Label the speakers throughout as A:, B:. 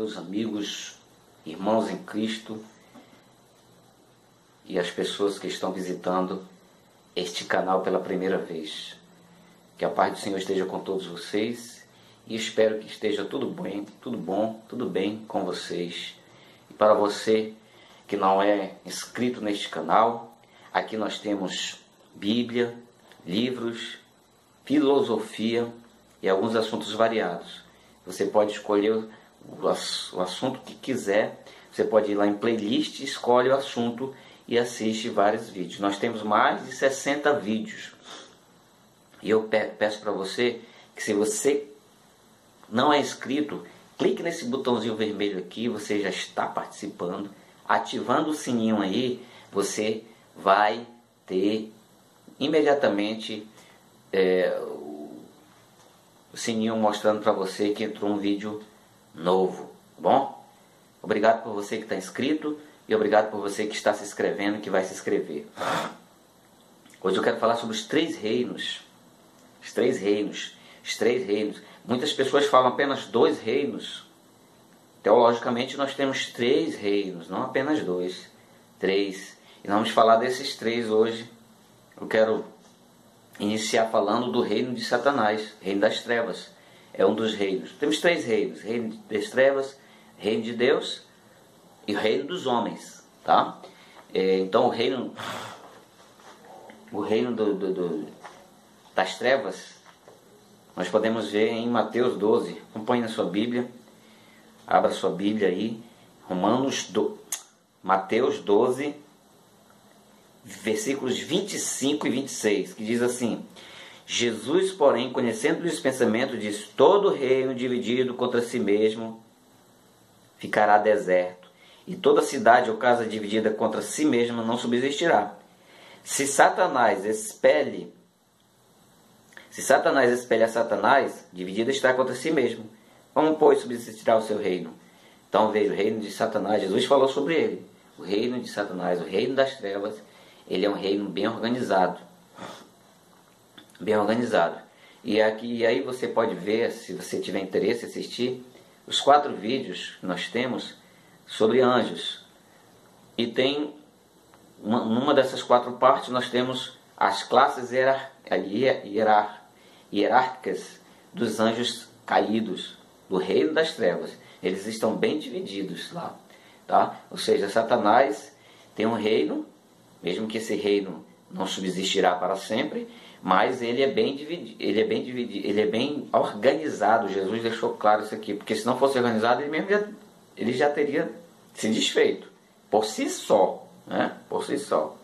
A: meus amigos, irmãos em Cristo e as pessoas que estão visitando este canal pela primeira vez. Que a paz do Senhor esteja com todos vocês e espero que esteja tudo bem, tudo bom, tudo bem com vocês. E para você que não é inscrito neste canal, aqui nós temos Bíblia, livros, filosofia e alguns assuntos variados. Você pode escolher o assunto que quiser. Você pode ir lá em playlist, escolhe o assunto e assiste vários vídeos. Nós temos mais de 60 vídeos. E eu peço para você que, se você não é inscrito, clique nesse botãozinho vermelho aqui, você já está participando. Ativando o sininho aí, você vai ter imediatamente o sininho mostrando para você que entrou um vídeo novo, tá bom? Obrigado por você que está inscrito e obrigado por você que está se inscrevendo e que vai se inscrever. Hoje eu quero falar sobre os três reinos. Os três reinos. Os três reinos. Muitas pessoas falam apenas dois reinos. Teologicamente nós temos três reinos, não apenas dois. Três. E nós vamos falar desses três hoje. Eu quero iniciar falando do reino de Satanás, reino das trevas. É um dos reinos. Temos três reinos: reino das trevas, reino de Deus e o reino dos homens, tá? Então o reino das trevas nós podemos ver em Mateus 12. Acompanhe na sua Bíblia, abra sua Bíblia aí, Mateus 12, versículos 25 e 26, que diz assim: Jesus, porém, conhecendo os pensamentos, diz: todo reino dividido contra si mesmo ficará deserto, e toda cidade ou casa dividida contra si mesma não subsistirá. Se Satanás espelha a Satanás, dividido está contra si mesmo. Como, pois, subsistirá o seu reino? Então veja, o reino de Satanás, Jesus falou sobre ele. O reino de Satanás, o reino das trevas, ele é um reino bem organizado. Bem organizado. E aí você pode ver, se você tiver interesse em assistir, os 4 vídeos que nós temos sobre anjos. E tem, numa dessas 4 partes, nós temos as classes hierárquicas dos anjos caídos, do reino das trevas. Eles estão bem divididos lá, tá? Ou seja, Satanás tem um reino, mesmo que esse reino não subsistirá para sempre, mas ele é bem dividido, ele é bem organizado. Jesus deixou claro isso aqui, porque se não fosse organizado, ele já teria se desfeito por si só, né? Por si só.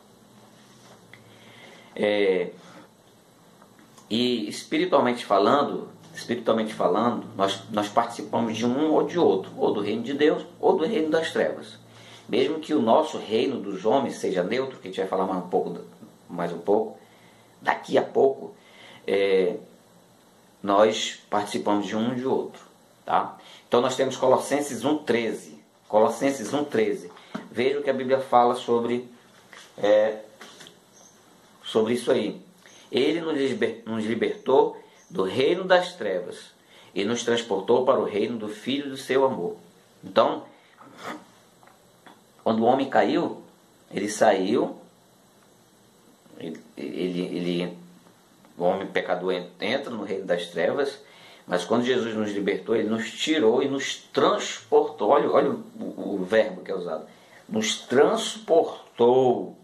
A: E espiritualmente falando, nós participamos de um ou de outro, ou do reino de Deus ou do reino das trevas. Mesmo que o nosso reino dos homens seja neutro, que a gente vai falar mais um pouco, daqui a pouco, nós participamos de um ou de outro, tá? Então nós temos Colossenses 1,13. Colossenses 1,13. Veja o que a Bíblia fala sobre isso aí. Ele nos libertou do reino das trevas e nos transportou para o reino do Filho do seu amor. Então, quando o homem caiu, ele saiu, o homem pecador entra no reino das trevas, mas quando Jesus nos libertou, ele nos tirou e nos transportou. Olha o verbo que é usado. Nos transportou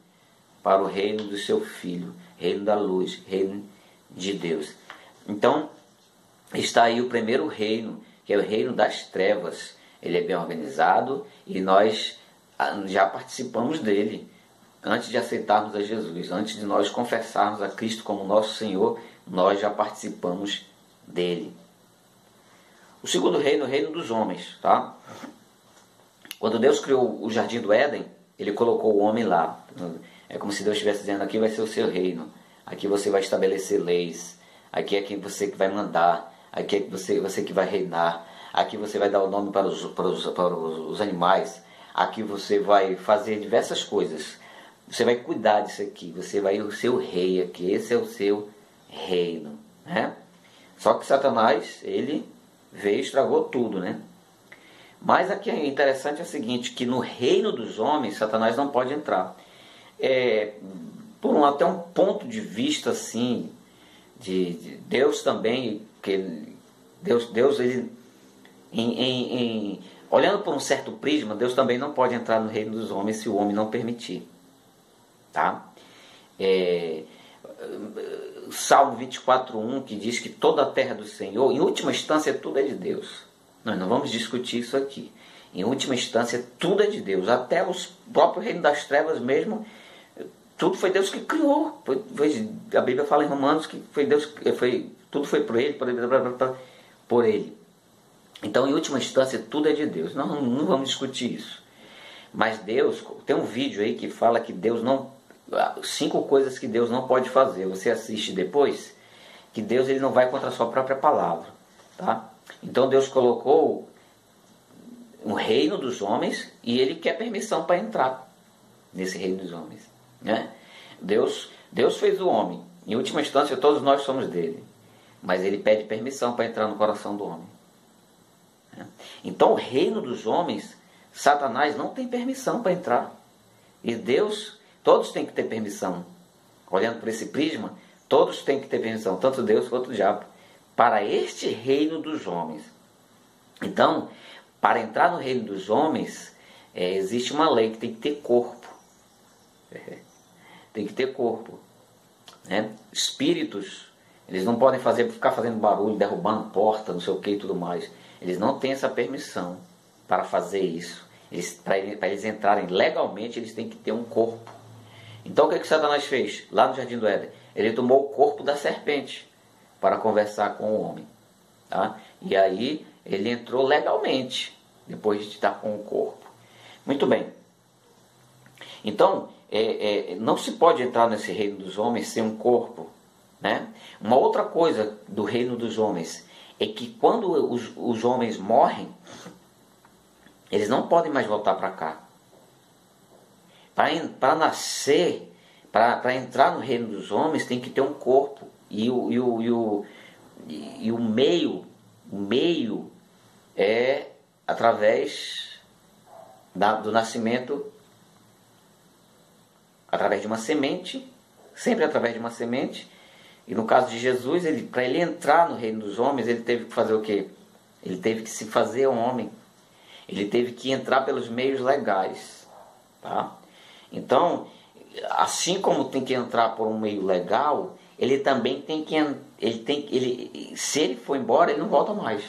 A: para o reino do seu Filho, reino da luz, reino de Deus. Então, está aí o primeiro reino, que é o reino das trevas. Ele é bem organizado e nós já participamos dele antes de aceitarmos a Jesus. Antes de nós confessarmos a Cristo como nosso Senhor, nós já participamos dele. O segundo reino é o reino dos homens, tá? Quando Deus criou o jardim do Éden, ele colocou o homem lá. É como se Deus estivesse dizendo: aqui vai ser o seu reino, aqui você vai estabelecer leis, aqui é você que vai mandar, aqui é você que vai reinar, aqui você vai dar o nome para os animais, aqui você vai fazer diversas coisas, você vai cuidar disso aqui, você vai ser o rei aqui, esse é o seu reino, né? Só que Satanás, ele veio e estragou tudo, né? Mas aqui é interessante é o seguinte, que no reino dos homens, Satanás não pode entrar. Até um ponto de vista assim, de Deus também, que Deus ele, olhando por um certo prisma, Deus também não pode entrar no reino dos homens se o homem não permitir. Tá? Salmo 24:1, que diz que toda a terra é do Senhor, em última instância tudo é de Deus. Nós não vamos discutir isso aqui. Em última instância tudo é de Deus, até o próprio reino das trevas mesmo, tudo foi Deus que criou. A Bíblia fala em Romanos que foi Deus, tudo foi por Ele. Então, em última instância, tudo é de Deus. Nós não vamos discutir isso. Mas Deus, tem um vídeo aí que fala que Deus não... 5 coisas que Deus não pode fazer. Você assiste depois, que Deus ele não vai contra a sua própria palavra. Tá? Então, Deus colocou um reino dos homens e Ele quer permissão para entrar nesse reino dos homens. Né? Deus fez o homem. Em última instância, todos nós somos dele. Mas Ele pede permissão para entrar no coração do homem. Então, o reino dos homens, Satanás não tem permissão para entrar. E Deus, todos têm que ter permissão. Olhando por esse prisma, todos têm que ter permissão, tanto Deus quanto o diabo, para este reino dos homens. Então, para entrar no reino dos homens, existe uma lei que tem que ter corpo. Tem que ter corpo. Né? Espíritos, eles não podem ficar fazendo barulho, derrubando porta, não sei o que e tudo mais. Eles não têm essa permissão para fazer isso. Para eles entrarem legalmente, eles têm que ter um corpo. Então o que Satanás fez? Lá no Jardim do Éden, ele tomou o corpo da serpente para conversar com o homem. Tá? E aí ele entrou legalmente, depois de estar com o corpo. Muito bem. Então, não se pode entrar nesse reino dos homens sem um corpo. Né? Uma outra coisa do reino dos homens é que quando os homens morrem, eles não podem mais voltar para cá. Para nascer, para entrar no reino dos homens, tem que ter um corpo. E o meio é através do nascimento, através de uma semente, sempre através de uma semente. E no caso de Jesus, para ele entrar no reino dos homens, ele teve que fazer o quê? Ele teve que se fazer homem. Ele teve que entrar pelos meios legais. Tá? Então, assim como tem que entrar por um meio legal, ele também tem que... se ele for embora, ele não volta mais.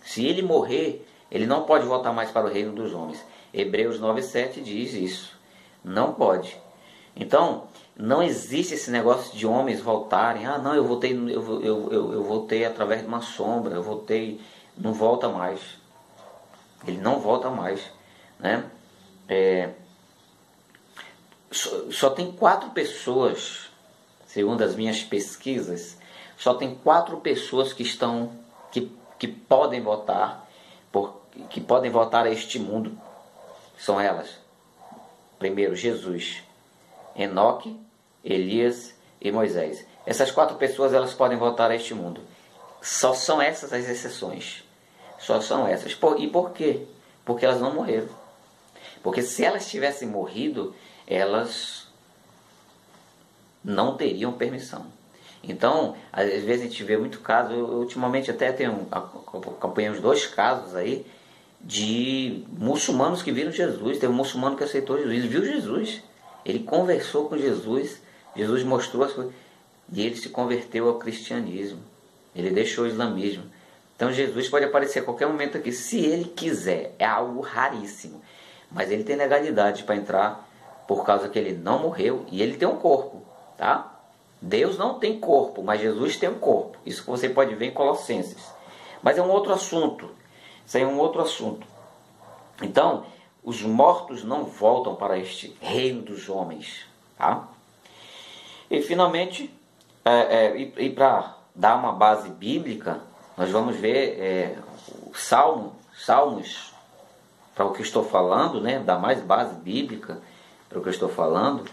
A: Se ele morrer, ele não pode voltar mais para o reino dos homens. Hebreus 9:7 diz isso. Não pode. Então, não existe esse negócio de homens voltarem. Ah, não, eu voltei através de uma sombra. Eu voltei... Não volta mais. Ele não volta mais. Né? Só tem 4 pessoas, segundo as minhas pesquisas, só tem 4 pessoas que podem votar, que podem votar a este mundo. São elas. Primeiro, Jesus, Enoque, Elias e Moisés. Essas 4 pessoas, elas podem votar a este mundo. Só são essas as exceções. Só são essas. E por quê? Porque elas não morreram. Porque se elas tivessem morrido, elas não teriam permissão. Então, às vezes a gente vê muito caso, eu ultimamente até acompanhei uns 2 casos aí, de muçulmanos que viram Jesus. Teve um muçulmano que aceitou Jesus, viu Jesus. Ele conversou com Jesus, Jesus mostrou as coisas, e ele se converteu ao cristianismo. Ele deixou o islamismo. Então Jesus pode aparecer a qualquer momento aqui, se ele quiser. É algo raríssimo. Mas ele tem legalidade para entrar, por causa que ele não morreu e ele tem um corpo. Tá? Deus não tem corpo, mas Jesus tem um corpo. Isso que você pode ver em Colossenses. Mas é um outro assunto. Isso aí é um outro assunto. Então, os mortos não voltam para este reino dos homens. Tá? E finalmente, para dar uma base bíblica, nós vamos ver Salmos, para o que estou falando, né? Dar mais base bíblica para o que eu estou falando.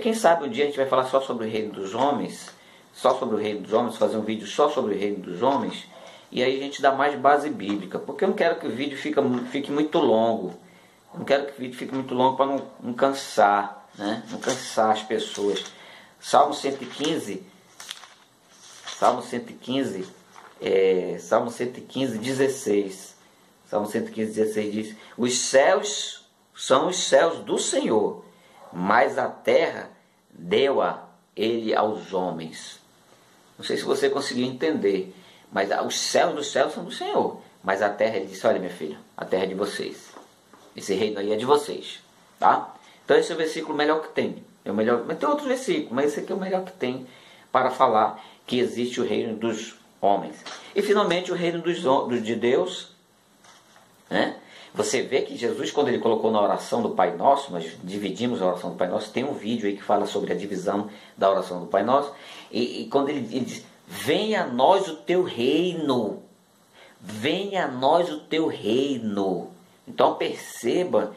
A: Quem sabe um dia a gente vai falar só sobre o reino dos homens, fazer um vídeo só sobre o reino dos homens, e aí a gente dá mais base bíblica, porque eu não quero que o vídeo fique muito longo. Eu não quero que o vídeo fique muito longo para não cansar, né? Não cansar as pessoas. Salmo 115, 16. Salmo 115, 16 diz: os céus são os céus do Senhor, mas a terra deu-a ele aos homens. Não sei se você conseguiu entender, mas os céus dos céus são do Senhor, mas a terra, ele disse: olha, minha filha, a terra é de vocês, esse reino aí é de vocês, tá? Então esse é o versículo melhor que tem. É o melhor, mas tem outros versículos, mas esse aqui é o melhor que tem para falar que existe o reino dos homens. E finalmente o reino de Deus, né? Você vê que Jesus, quando ele colocou na oração do Pai Nosso, nós dividimos a oração do Pai Nosso, tem um vídeo aí que fala sobre a divisão da oração do Pai Nosso, e quando ele diz: venha a nós o teu reino, venha a nós o teu reino. Então perceba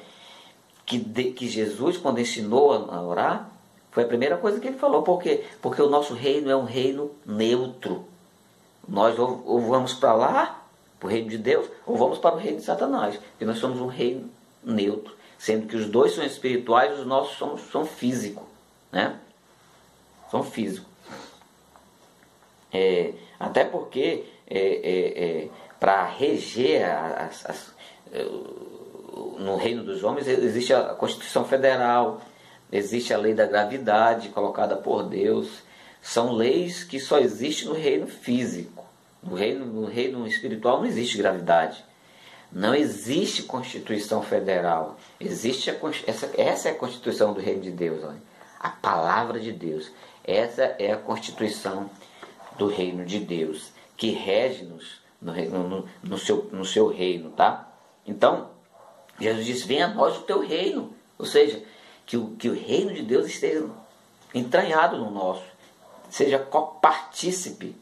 A: que Jesus, quando ensinou a orar, foi a primeira coisa que ele falou. Por quê? Porque o nosso reino é um reino neutro. Nós ou vamos para lá, para o reino de Deus, ou vamos para o reino de Satanás. Porque nós somos um reino neutro. Sendo que os dois são espirituais, os nossos são físicos. Né? São físicos. Até porque para reger no reino dos homens existe a Constituição Federal, existe a lei da gravidade colocada por Deus. São leis que só existem no reino físico. No reino espiritual não existe gravidade. Não existe Constituição Federal. Existe essa é a Constituição do reino de Deus. Olha. A palavra de Deus. Essa é a Constituição do reino de Deus, que rege-nos no seu reino. Tá? Então, Jesus diz: venha a nós o teu reino. Ou seja, que o reino de Deus esteja entranhado no nosso, seja copartícipe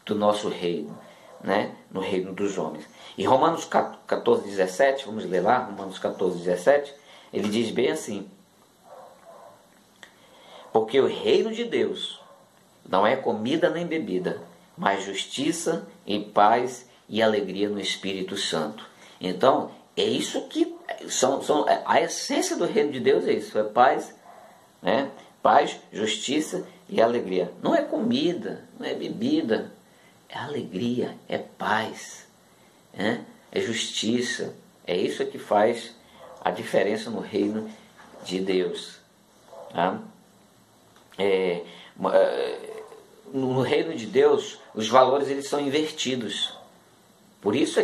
A: do nosso reino, né? No reino dos homens. Em Romanos 14, 17, vamos ler lá, Romanos 14, 17, ele diz bem assim: porque o reino de Deus não é comida nem bebida, mas justiça e paz e alegria no Espírito Santo. Então, é isso que a essência do reino de Deus, é isso, é paz, né? Paz, justiça e alegria. Não é comida, não é bebida, é alegria, é paz, né? É justiça. É isso que faz a diferença no reino de Deus. Tá? No reino de Deus, os valores eles são invertidos. Por isso é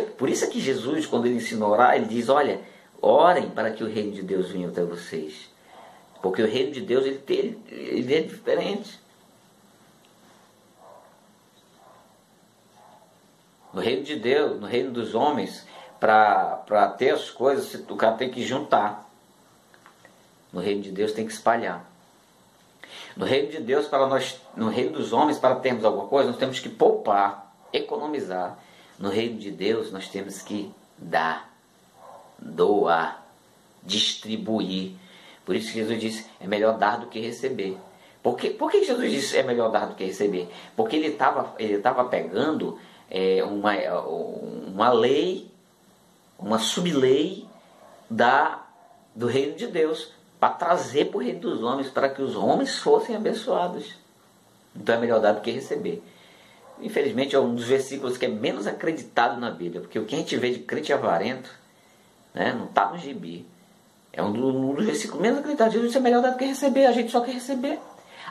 A: que Jesus, quando ele ensina a orar, ele diz: olha, orem para que o reino de Deus venha até vocês. Porque o reino de Deus ele é diferente. No reino de Deus, no reino dos homens, para ter as coisas, o cara tem que juntar. No reino de Deus tem que espalhar. No reino de Deus, no reino dos homens, para termos alguma coisa, nós temos que poupar, economizar. No reino de Deus, nós temos que dar, doar, distribuir. Por isso que Jesus disse: é melhor dar do que receber. Por que Jesus disse é melhor dar do que receber? Porque ele estava pegando uma lei, uma sublei do reino de Deus, para trazer para o reino dos homens, para que os homens fossem abençoados. Então é melhor dar do que receber. Infelizmente é um dos versículos que é menos acreditado na Bíblia, porque o que a gente vê de crente avarento, né, não está no gibi. É um dos versículos menos acreditados. Jesus disse: é melhor dar do que receber, a gente só quer receber.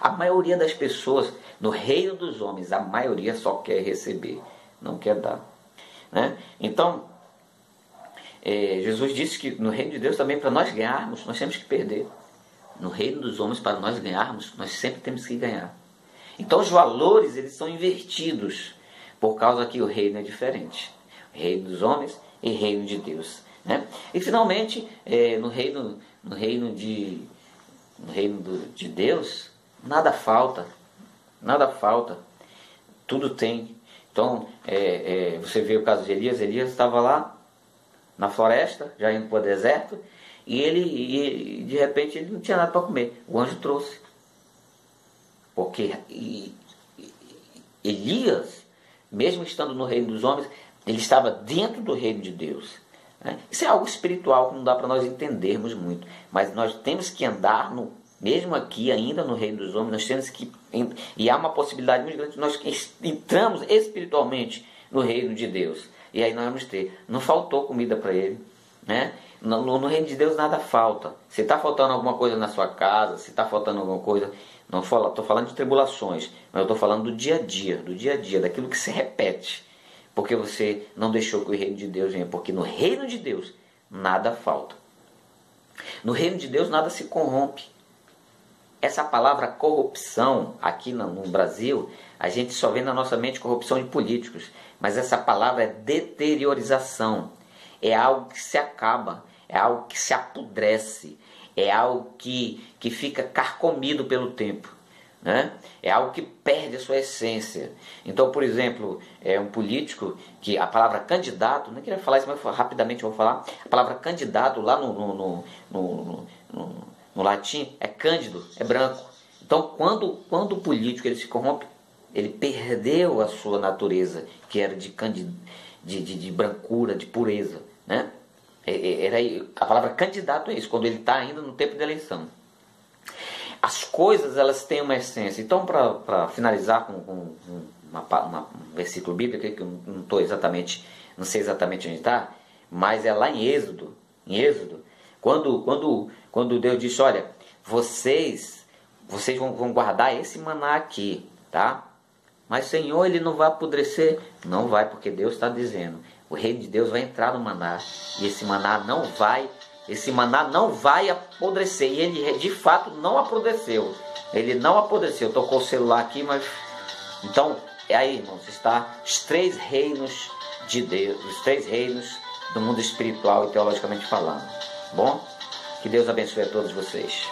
A: A maioria das pessoas no reino dos homens, a maioria só quer receber, não quer dar. Né? Então, Jesus disse que no reino de Deus também, para nós ganharmos, nós temos que perder. No reino dos homens, para nós ganharmos, nós sempre temos que ganhar. Então os valores eles são invertidos, por causa que o reino é diferente. O reino dos homens e o reino de Deus. Né? E finalmente, no reino de Deus, nada falta, tudo tem. Então, você vê o caso de Elias. Elias estava lá na floresta, já indo para o deserto, e de repente ele não tinha nada para comer. O anjo trouxe. Porque Elias mesmo estando no reino dos homens, ele estava dentro do reino de Deus. Isso é algo espiritual que não dá para nós entendermos muito, mas nós temos que andar, mesmo aqui ainda no reino dos homens, nós temos que, e há uma possibilidade muito grande, nós entramos espiritualmente no reino de Deus, e aí nós vamos ter, não faltou comida para ele, né? No reino de Deus nada falta. Se está faltando alguma coisa na sua casa, se está faltando alguma coisa, não estou falando de tribulações, mas eu estou falando do dia a dia, daquilo que se repete, porque você não deixou que o reino de Deus venha, porque no reino de Deus nada falta. No reino de Deus nada se corrompe. Essa palavra corrupção, aqui no Brasil, a gente só vê na nossa mente corrupção de políticos, mas essa palavra é deteriorização, é algo que se acaba, é algo que se apodrece, é algo que fica carcomido pelo tempo, né? É algo que perde a sua essência. Então, por exemplo, um político que a palavra candidato, não queria falar isso, mas rapidamente eu vou falar. A palavra candidato lá no latim é cândido, é branco. Então, quando o político ele se corrompe, ele perdeu a sua natureza, que era de brancura, de pureza, né? A palavra candidato é isso, quando ele está ainda no tempo da eleição. As coisas, elas têm uma essência. Então, para finalizar com um versículo bíblico, que eu não sei exatamente onde está, mas é lá em Êxodo, quando Deus disse, olha, vocês vão guardar esse maná aqui, tá? Mas, Senhor, ele não vai apodrecer? Não vai, porque Deus está dizendo, o reino de Deus vai entrar no maná, e esse maná não vai apodrecer. E ele de fato não apodreceu. Ele não apodreceu. Tocou o celular aqui, mas... Então, aí, irmãos, está os 3 reinos de Deus, os 3 reinos do mundo espiritual e teologicamente falando. Bom? Que Deus abençoe a todos vocês.